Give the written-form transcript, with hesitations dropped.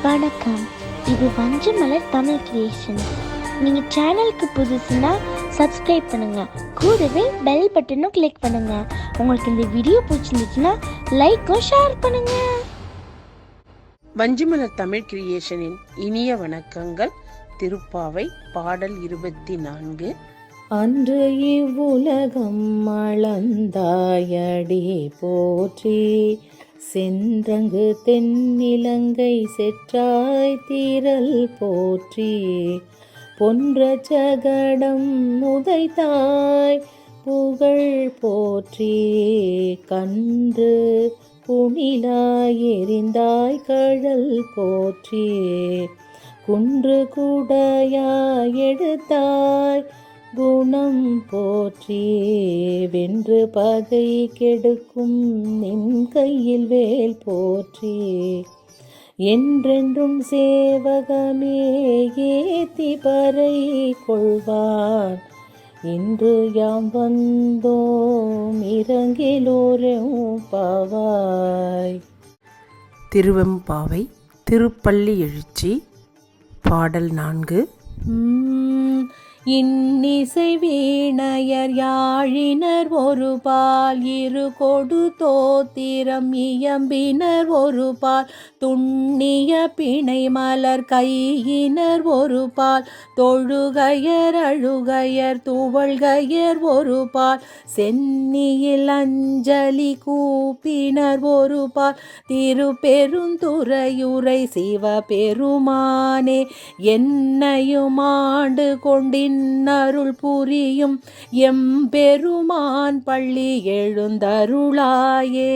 வணக்கம். இது வஞ்சமலர் தமிழ் கிரியேஷன். நீங்கள் சேனலுக்கு புதுசுன்னா சப்ஸ்கிரைப் பண்ணுங்க, கூடவே பெல் பட்டனும் கிளிக் பண்ணுங்க. உங்களுக்கு இந்த வீடியோ பிடிச்சிருந்துச்சுன்னா லைக்கும் ஷேர் பண்ணுங்க. வஞ்சமலர் தமிழ் கிரியேஷனின் இனிய வணக்கங்கள். திருப்பாவை பாடல் 24. அன்று இவ்வுலகம் அளந்தாயடி போற்றி, சென்றங்கு தென்னிலங்கை செற்றாய் தீரல் போற்றி, பொன்ற சகடம் உதைத்தாய் புகழ் போற்றி, கன்று புனிலாய் எரிந்தாய் கழல் போற்றி, குன்று குடையாய் எடுத்தாய் குணம் போற்றி, வென்று பகை கெடுக்கும் நின் கையில் வேல் போற்றி, என்றென்றும் சேவகமே ஏத்தி பறை கொள்வான், இன்று யாம் வந்தோம் இறங்கிலோரும் பாவாய். திருவெம்பாவை திருப்பள்ளி எழுச்சி பாடல் 4. இன்னிசை வீணையர் யாழினர் ஒரு பால், இரு கொடு தோத்திரம் இயம்பினர் ஒரு பால், துண்ணிய பிணை மலர் கையினர் ஒரு பால், தொழுகையர் அழுகையர் துவள்கையர் ஒரு பால், சென்னியில் அஞ்சலி கூப்பினர் ஒரு பால், திருப்பெருந்துறையுரை சிவபெருமானே என்னையும் ஆண்டு கொண்டின் அருள் புரியும் எம்பெருமான் பள்ளி எழுந்தருளாயே.